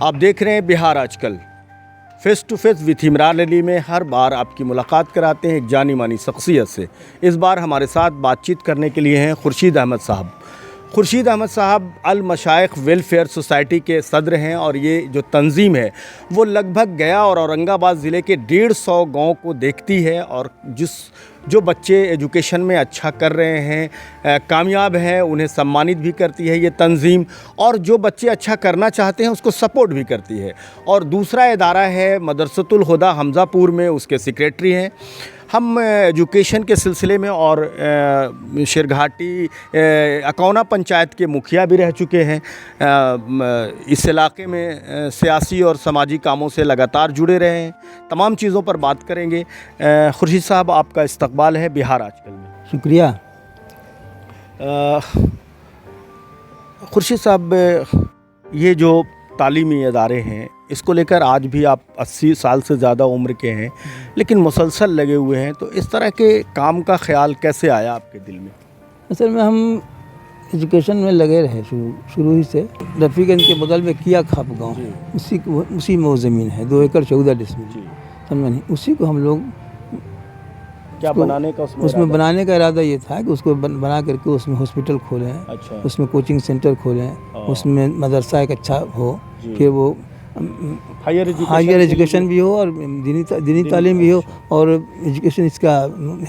आप देख रहे हैं बिहार आजकल। Face to face with Imran Ali में हर बार आपकी मुलाकात कराते हैं एक जानी मानी शख्सियत से। इस बार हमारे साथ बातचीत करने के लिए हैं खुर्शीद अहमद साहब। खुर्शीद अहमद साहब अल मशाइख वेलफेयर सोसाइटी के सदर हैं और ये जो तंजीम है वो लगभग गया और औरंगाबाद ज़िले के 150 गाँव को देखती है और जो बच्चे एजुकेशन में अच्छा कर रहे हैं, कामयाब हैं, उन्हें सम्मानित भी करती है ये तंजीम, और जो बच्चे अच्छा करना चाहते हैं उसको सपोर्ट भी करती है। और दूसरा इदारा है मदरसतुल हुदा हमज़ापुर में, उसके सेक्रेटरी हैं। हम एजुकेशन के सिलसिले में और शेरघाटी अकौना पंचायत के मुखिया भी रह चुके हैं। इस इलाके में सियासी और समाजी कामों से लगातार जुड़े रहे हैं। तमाम चीज़ों पर बात करेंगे। खुर्शीद साहब, आपका इस्तकबाल है बिहार आजकल में। शुक्रिया। खुर्शीद साहब, ये जो तालीमी इदारे हैं इसको लेकर आज भी आप 80 साल से ज़्यादा उम्र के हैं, लेकिन मुसलसल लगे हुए हैं, तो इस तरह के काम का ख्याल कैसे आया आपके दिल में? असल में हम एजुकेशन में लगे रहे शुरू ही से। रफ़ीगंज के बगल में किया खाप गाँव, उसी में वो ज़मीन है 2 एकड़ 14 डिसमिल, समझ नहीं। उसी को हम लोग क्या बनाने का उसमें बनाने का इरादा ये था कि उसको बना करके उसमें हॉस्पिटल खोलें। अच्छा। उसमें कोचिंग सेंटर खोलें, उसमें मदरसा एक अच्छा हो, फिर वो हायर एजुकेशन भी हो और दीनी तालीम भी हो, और एजुकेशन इसका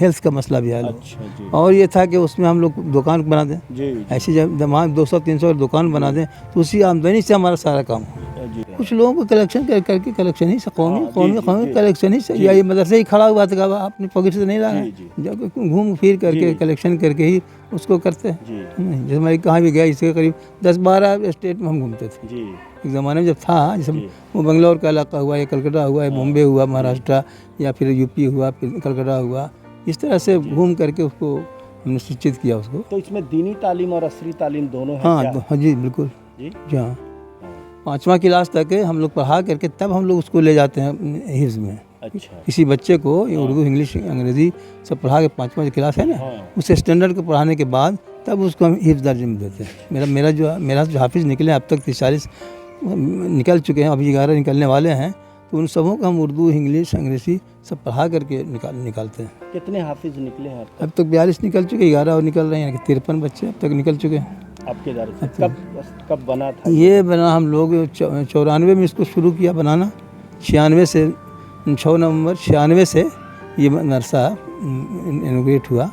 हेल्थ का मसला भी हल हो। अच्छा। और ये था कि उसमें हम लोग दुकान बना दें। ऐसी जब 200-300 दुकान बना दें तो उसी आमदनी से हमारा सारा काम हो। कुछ लोगों को कलेक्शन करके कलेक्शन ही से कौमी कलेक्शन ही से, या ये मदरसे ही खड़ा हुआ था, अपनी पॉकेट से नहीं लाना, जब घूम फिर करके कलेक्शन करके ही उसको करते हैं। जैसे हमारी कहाँ भी गया, इसके करीब 10-12 स्टेट में हम घूमते थे। एक ज़माने में जब था, जैसे वो बेंगलोर का इलाका हुआ, या कलकत्ता हुआ, या बॉम्बे हुआ, महाराष्ट्र, या फिर यूपी हुआ, फिर कलकत्ता हुआ, इस तरह से घूम करके उसको हमने शिक्षित किया उसको। तो इसमें दीनी तालीम और असरी तालीम दोनों है? हाँ जी, बिल्कुल जी। हाँ, 5वां क्लास तक हम लोग पढ़ा करके तब हम लोग उसको ले जाते हैं हिफ्ज़ में। अच्छा। किसी बच्चे को ये उर्दू, इंग्लिश, अंग्रेज़ी सब पढ़ा के 5वां क्लास है ना, उस स्टैंडर्ड को पढ़ाने के बाद तब उसको हम हिफ्ज़ दर्जे में देते हैं। मेरा जो हाफिज़ निकले अब तक 40 निकल चुके हैं, अभी 11 निकलने वाले हैं, तो उन सबों को हम उर्दू, इंग्लिश, अंग्रेज़ी सब पढ़ा करके निकालते हैं। कितने हाफिज़ निकले हैं अब तक 42 निकल चुके, 11 और निकल रहे हैं, यानी कि 53 बच्चे अब तक निकल चुके हैं। आपके इदारे से कब बना था ये? बना हम लोग 94 में इसको शुरू किया बनाना। 96 से 6 नवंबर 96 से ये मदरसा इनोग्रेट हुआ।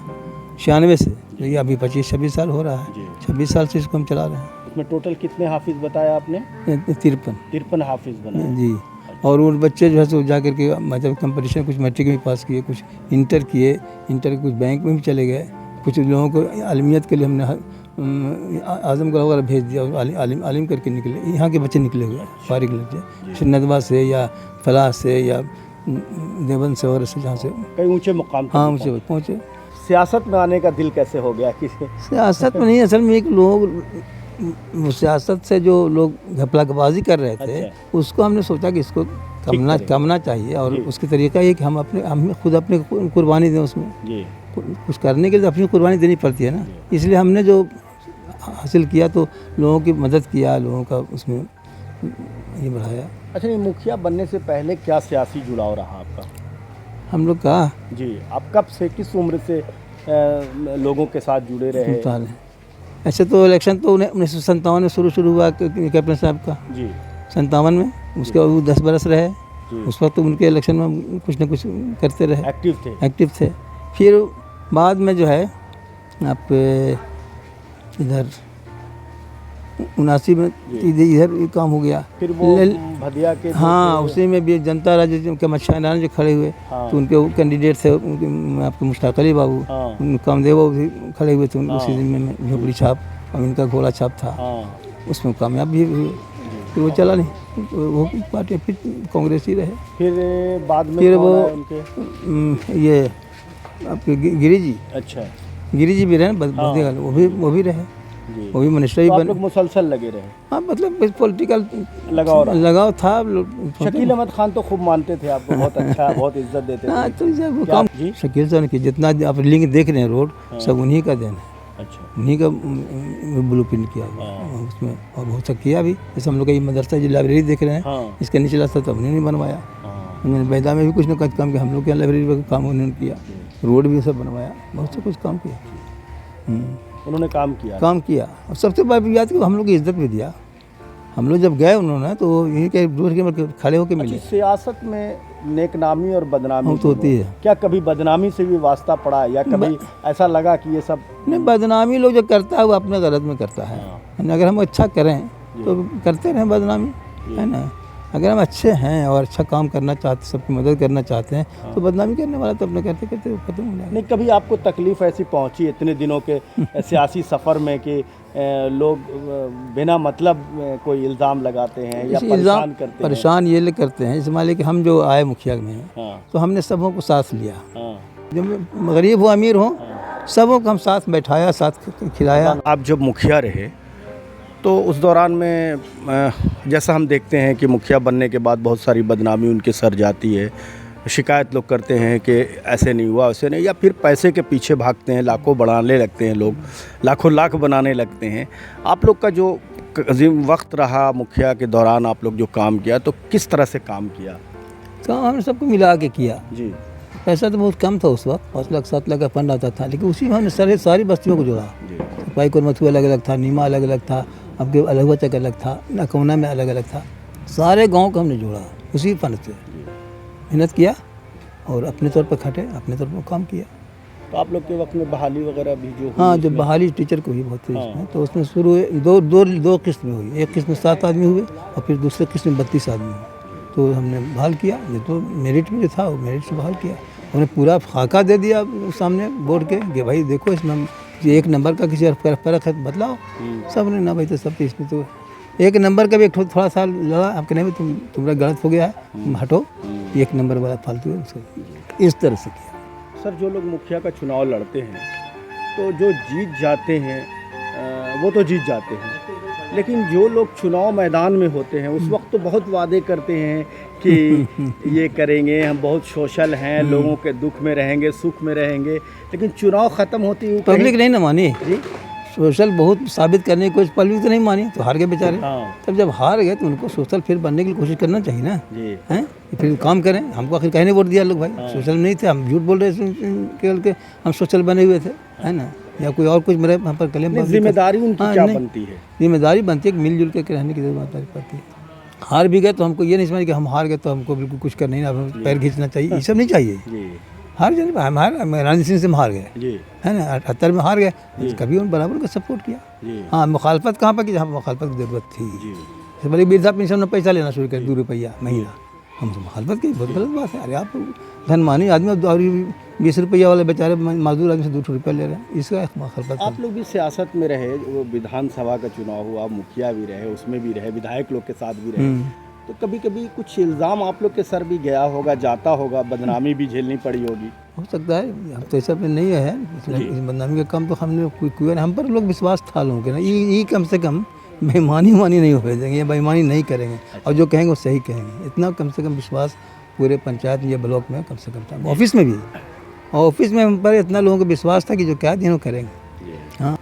96 से, तो ये अभी 25-26 साल हो रहा है। 26 साल से इसको हम चला रहे हैं। इसमें टोटल कितने हाफिज़ बताया आपने? 53 हाफिज़ बनाए जी। और वो बच्चे जो है सो जा करके मतलब कंपटीशन, कुछ मैट्रिक में पास किए, कुछ इंटर किए, इंटर कुछ बैंक में भी चले गए, कुछ लोगों को आलिमियत के लिए हमने आजमगढ़ वगैरह भेज दिया, आलिम करके निकले। यहाँ के बच्चे निकले हुए फारिग लग जाए, फिर नदवा से या फलाह से या देवबंद से और से, जहाँ से कई ऊंचे मुकाम। हाँ, ऊंचे पहुँचे। सियासत में आने का दिल कैसे हो गया? सियासत में नहीं, असल में एक लोग सियासत से जो लोग घपलाबाजी कर रहे थे, अच्छा। उसको हमने सोचा कि इसको कमना चाहिए, और उसके तरीका ये कि हम खुद अपने कुर्बानी दें उसमें। कुछ करने के लिए अपनी कुर्बानी देनी पड़ती है ना, इसलिए हमने जो हासिल किया तो लोगों की मदद किया, लोगों का उसमें ये बढ़ाया। अच्छा, ये मुखिया बनने से पहले क्या सियासी जुड़ाव रहा आपका? हम लोग का जी, आप कब से, किस उम्र से लोगों के साथ जुड़े रहे? ऐसे तो इलेक्शन तो 1957 में शुरू हुआ कैप्टन साहब का जी, 57 में। उसके बाद वो 10 बरस रहे, उस वक्त तो उनके इलेक्शन में कुछ न कुछ करते रहे, एक्टिव थे। फिर बाद में जो है आप इधर 79 में इधर काम हो गया। फिर वो भदिया के, हाँ, उसी में भी जनता राज्य के मच्छारान जो खड़े हुए, तो उनके कैंडिडेट थे आपके मुश्ताक अली बाबू, कामदेव बाबू भी खड़े हुए थे उसी दिन में। झोपड़ी छाप और इनका घोड़ा छाप था, उसमें कामयाब भी हुए। फिर वो चला नहीं, वो पार्टी फिर कांग्रेस ही रहे। फिर बाद में फिर वो ये आपके गिरी जी, अच्छा, गिरी जी भी रहे, वो भी रहे, वो भी मिनिस्टर ही बने। मुसलसल लगे रहे। हाँ, मतलब पॉलिटिकल लगाव था। शकील अहमद खान तो खूब मानते थे आपको, बहुत अच्छा, बहुत इज्जत देते थे। हाँ, तो जब काम शकील साहब की जितना आप लिंक देख रहे हैं रोड, सब उन्हीं का देन है। अच्छा। उन्हीं का ब्लू प्रिंट किया हुआ उसमें, और बहुत सा किया भी। जैसे हम लोग का ये मदरसा जो लाइब्रेरी देख रहे हैं, इसका नीचे रास्ता तो हमने नहीं बनवाया। उन्होंने बैदा में भी कुछ न कुछ काम किया, हम लोग के यहाँ लाइब्रेरी का काम उन्होंने किया, रोड भी सब बनवाया, बहुत सा कुछ काम किया। उन्होंने काम किया और सबसे बड़ी बात कि हम लोग की इज्जत भी दिया। हम लोग जब गए उन्होंने तो यहीं के दूर के खड़े होकर मिले। सियासत में नेकनामी और बदनामी तो होती है। क्या कभी बदनामी से भी वास्ता पड़ा या कभी ऐसा लगा कि ये सब नहीं, बदनामी लोग जो करता है वो अपने गलत में करता है। अगर हम अच्छा करें तो करते रहें बदनामी, है ना। अगर हम अच्छे हैं और अच्छा काम करना चाहते, सबकी मदद करना चाहते हैं, तो बदनामी करने वाला तो अपने करते करते खत्म हो जाएगा। नहीं, कभी आपको तकलीफ ऐसी पहुंची इतने दिनों के सियासी सफ़र में कि लोग बिना मतलब कोई इल्ज़ाम लगाते हैं या परेशान करते हैं? परेशान ये लोग करते हैं, मान लीजिए कि हम जो आए मुखिया में, तो हमने सबों को साथ लिया, जब गरीब हो अमीर हो सबों को हम साथ बैठाया, साथ खिलाया। आप जब मुखिया रहे तो उस दौरान में जैसा हम देखते हैं कि मुखिया बनने के बाद बहुत सारी बदनामी उनके सर जाती है, शिकायत लोग करते हैं कि ऐसे नहीं हुआ, वैसे नहीं, या फिर पैसे के पीछे भागते हैं, लाखों बढ़ाने लगते हैं लोग, लाखों लाख बनाने लगते हैं। आप लोग का जो वक्त रहा मुखिया के दौरान, आप लोग जो काम किया तो किस तरह से काम किया? काम हमने सबको मिला के किया जी। पैसा तो बहुत कम था उस वक्त, 5 लाख 7 लाख का फंड आता था, लेकिन उसी में हमने सारी बस्तियों को जोड़ा। भाई कोरमथू अलग अलग था, नीमा अलग अलग था, अब अलहुआ चक अलग था, नकौना में अलग अलग था, सारे गांव को हमने जोड़ा उसी फंड से। मेहनत किया और अपने तौर पर खटे, अपने तौर पर काम किया। तो आप लोग के वक्त में बहाली वगैरह भी जो हाँ, जब बहाली टीचर को हुई बहुत थी इसमें, तो उसमें शुरू हुए दो किस्त में हुई। एक किस्त में 7 आदमी हुए और फिर दूसरे किस्त में 32 आदमी हुए। तो हमने बहाल किया, ये तो मेरिट में जो था वो मेरिट से बहाल किया। उन्हें पूरा खाका दे दिया सामने बोर्ड के कि भाई देखो इसमें एक नंबर का किसी फ़र्क है बदलाओ। सब ने ना भाई, तो सब इसमें तो एक नंबर का भी एक थोड़ा सा लड़ा, आपके नहीं तुम्हारा गलत हो गया है, तुम हटो, एक नंबर वाला फालतू है उसको, इस तरह से किया। सर, जो लोग मुखिया का चुनाव लड़ते हैं तो जो जीत जाते हैं वो तो जीत जाते हैं, लेकिन जो लोग चुनाव मैदान में होते हैं उस वक्त तो बहुत वादे करते हैं कि ये करेंगे, हम बहुत सोशल हैं, लोगों के दुख में रहेंगे, सुख में रहेंगे, लेकिन चुनाव ख़त्म होती है पब्लिक नहीं ना मानी जी। सोशल बहुत साबित करने की कोशिश, पब्लिक तो नहीं मानी, तो हार गए बेचारे। तब जब हार गए तो उनको सोशल फिर बनने की कोशिश करना चाहिए ना, हैं, फिर काम करें। हमको आखिर कहने वोट दिया लोग भाई, सोशल नहीं थे, हम झूठ बोल रहे थे केवल के हम सोशल बने हुए थे, है ना, या कोई और कुछ मेरे वहाँ पर क्लेम। जिम्मेदारी उनकी क्या बनती है? जिम्मेदारी बनती है कि मिलजुल के रहने की जरूरत पड़ती है। हार भी गए तो हमको ये नहीं समझ कि हम हार गए तो हमको बिल्कुल कुछ करना नहीं, पैर खींचना चाहिए, ये सब नहीं चाहिए। हार जाने पर हम रणजीत सिंह से हम हार गए, है ना, 78 में हार गए, कभी उन बराबर का सपोर्ट किया। हाँ, मुखालफत कहाँ पर की, जहाँ मुखालफत की जरूरत थी। बड़ी वृद्धा पेंशन में पैसा लेना शुरू कर 2 रुपया महीना, हम तो मुखालफत की, बहुत गलत बात है। अरे आप धनमानी आदमी और 20 रुपया वाले बेचारे मजदूर आदमी से 2 रुपया ले रहे हैं, इसका मुखालफत। आप लोग भी सियासत में रहे, वो विधानसभा का चुनाव हुआ, मुखिया भी रहे, उसमें भी रहे, विधायक लोग के साथ भी रहे, तो कभी कभी कुछ इल्ज़ाम आप लोग के सर भी गया होगा, जाता होगा, बदनामी भी झेलनी पड़ी होगी? हो सकता है, हम तो ऐसा पे नहीं है, इस बदनामी का काम तो हमने कोई हम पर लोग विश्वास था लोगों के ना, ये कम से कम बेईमानी नहीं हो भेजेंगे, या बेईमानी नहीं करेंगे, और जो कहेंगे वो सही कहेंगे, इतना कम से कम विश्वास पूरे पंचायत या ब्लॉक में कम से कम था। ऑफिस में भी, ऑफिस में हम पर इतना लोगों को विश्वास था कि जो क्या दिन करेंगे। हाँ,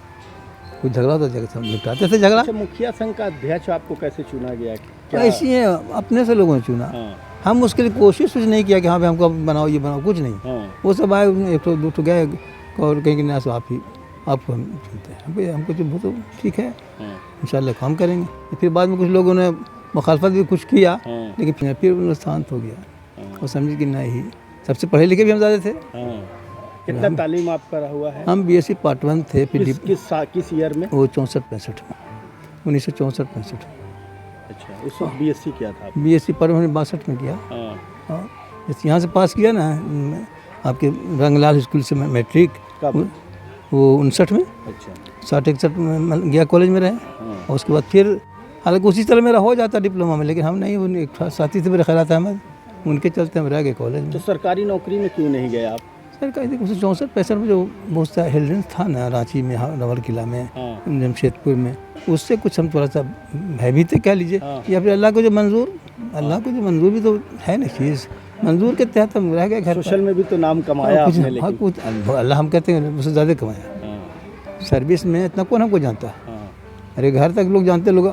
कुछ झगड़ा होता जगह सब निपटाते थे झगड़ा। मुखिया संघ का अध्यक्ष आपको कैसे चुना गया? ऐसी है, अपने से लोगों ने चुना। हम उसके लिए कोशिश नहीं किया कि हाँ भाई हमको बनाओ, ये बनाओ, कुछ नहीं। वो सब आए, 1-2 गए और कहीं कि ना सो आपको हम चुनते हैं, भाई हमको तो ठीक है, इंशाल्लाह काम करेंगे। फिर बाद में कुछ लोगों ने मुखालफत भी कुछ किया, लेकिन फिर उन्होंने शांत हो गया और समझे कि नहीं, सबसे पढ़े लिखे भी हम ज़्यादा थे। कितना तालीम आपका रहा हुआ है? हम BSc Part 1 थे। फिर किस ईयर में? वो 64-65 में, 1964-65। अच्छा, उस वक्त BSc क्या था? BSc Part 1 62 में किया। हाँ, जैसे यहाँ से पास किया ना आपके रंगलाल स्कूल से मैट्रिक, वो 59 में। अच्छा, 60-61 में गया कॉलेज में रहे, और उसके बाद फिर हालांकि उसी तरह मेरा हो जाता डिप्लोमा में, लेकिन हम नहीं, उन एक साथी थे मेरे खैरात अहमद, उनके चलते हम रह गए कॉलेज में। तो सरकारी नौकरी में क्यों नहीं गए आप? सरकारी 64-65 में जो बहुत सा हेल्डेंस था ना, रांची में, नवर किला में, जमशेदपुर में, उससे कुछ हम थोड़ा सा भयभीत कह लीजिए, या फिर अल्लाह को जो मंजूर भी तो है ना चीज़, मंजूर के तहत हम रह गए घर। सोशल में भी तो नाम कमाया आपने, लेकिन कुछ अल्लाह हम कहते हैं उससे ज़्यादा कमाया, सर्विस में इतना कौन हमको जानता है? हाँ, अरे घर तक लोग जानते, लोग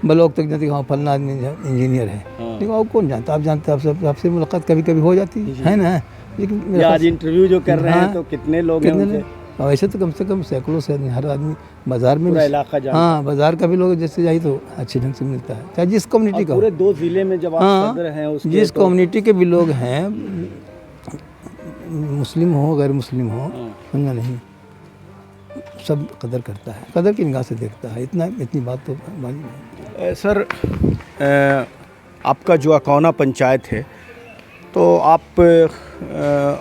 ब्लॉक तक जानते, हाँ फलना आदमी इंजीनियर है, हाँ। लेकिन और कौन जानता? आप जानते, आप सब आपसे मुलाकात कभी कभी हो जाती है ना? लेकिन मेरे या पास- आज इंटरव्यू जो कर रहे हैं हाँ, तो कितने लोग हैं कितने उनसे? लोग? और ऐसे तो कम से कम सैकड़ों से हर आदमी बाजार में पूरा भी, इलाका जानता हाँ बाजार का भी लोग जैसे जाए तो अच्छे ढंग से मिलता है, चाहे जिस कम्युनिटी और का हो। पूरे 2 जिले में जब आप हाँ, सदर हैं उसके जिस तो कम्युनिटी के भी लोग हैं, मुस्लिम हो गैर मुस्लिम हो, हाँ। समझा नहीं, सब कदर करता है, कदर की निगाह से देखता है। इतनी बात तो वाजिब है। सर आपका जो अकौना पंचायत है तो आप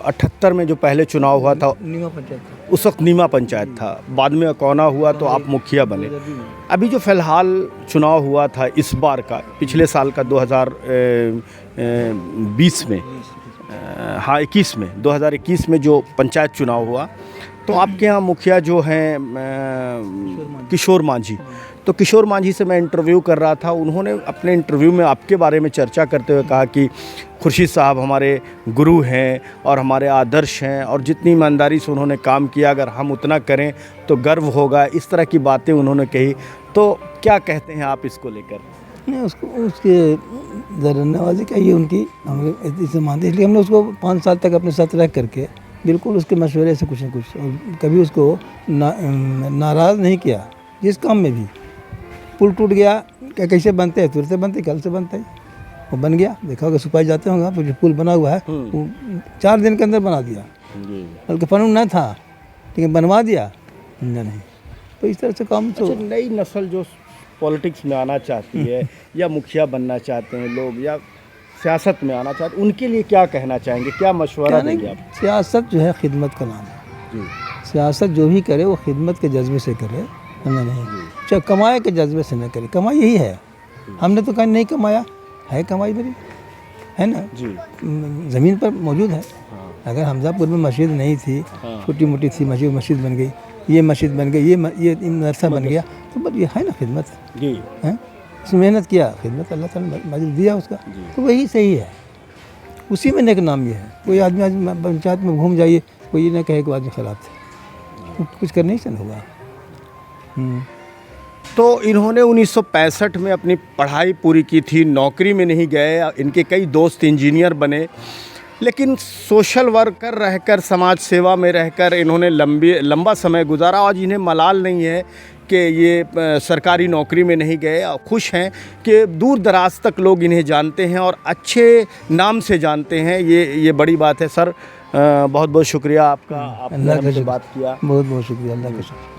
78 में जो पहले चुनाव हुआ था नीमा पंचायत उस वक्त नीमा पंचायत था, बाद में अकौना हुआ तो आप मुखिया बने। अभी जो फ़िलहाल चुनाव हुआ था इस बार का, पिछले साल का 2020 में, हाँ 21 में, 2021 में जो पंचायत चुनाव हुआ तो आपके यहाँ मुखिया जो हैं किशोर मांझी, तो किशोर मांझी से मैं इंटरव्यू कर रहा था, उन्होंने अपने इंटरव्यू में आपके बारे में चर्चा करते हुए कहा कि खुर्शीद साहब हमारे गुरु हैं और हमारे आदर्श हैं और जितनी ईमानदारी से उन्होंने काम किया, अगर हम उतना करें तो गर्व होगा, इस तरह की बातें उन्होंने कही। तो क्या कहते हैं आप इसको लेकर? नहीं, उसको उसके ज़रा नवाजी का ये उनकी हम लोग इसे मानते हैं, इसलिए हमने उसको 5 साल तक अपने साथ रह करके बिल्कुल उसके मशवरे से कुछ न कुछ, और कभी उसको नाराज़ नहीं किया। जिस काम में भी पुल टूट गया, क्या कैसे बनते हैं, तुरंत से बनते, कल से बनता है, वो बन गया। देखा होगा सुपाई जाते होंगे, तो जो पुल बना हुआ है वो 4 दिन के अंदर बना दिया, बल्कि फनून न था लेकिन बनवा दिया, समझा नहीं। तो इस तरह से काम तो अच्छा, नई नस्ल जो पॉलिटिक्स में आना चाहती है या मुखिया बनना चाहते हैं लोग या सियासत में आना चाहते हैं, उनके लिए क्या कहना चाहेंगे, क्या मशवरा देंगे आप? सियासत जो है खिदमत का नाम है। जी, सियासत जो भी करे वो खिदमत के जज्बे से करे, समझा नहीं, चाहे कमाए के जज्बे से न करे। कमाई यही है, हमने तो कहीं नहीं कमाया है, कमाई मेरी है ना, जी, ज़मीन पर मौजूद है। अगर हमजापुर में मस्जिद नहीं थी, छोटी मोटी थी मस्जिद, मस्जिद बन गई, ये मस्जिद बन गई, ये मदरसा बन गया, तो बस ये है ना खिदमत जी, है। उसमें मेहनत किया, खिदमत अल्लाह ताला माजिद दिया उसका, तो वही सही है। उसी में नेक नाम ये है। कोई आदमी आज पंचायत में घूम जाइए, कोई ये ना कहे कि आदमी ख़राब थे, तो कुछ करने ही से होगा। तो इन्होंने 1965 में अपनी पढ़ाई पूरी की थी, नौकरी में नहीं गए, इनके कई दोस्त इंजीनियर बने, लेकिन सोशल वर्कर रहकर, समाज सेवा में रहकर इन्होंने लंबा समय गुजारा। आज इन्हें मलाल नहीं है कि ये सरकारी नौकरी में नहीं गए, और खुश हैं कि दूर दराज तक लोग इन्हें जानते हैं और अच्छे नाम से जानते हैं। ये बड़ी बात है। सर बहुत बहुत शुक्रिया आपका, आपने अल्लाह का हमसे शुक्र। बात किया। बहुत बहुत शुक्रिया, अल्लाह का शुक्र।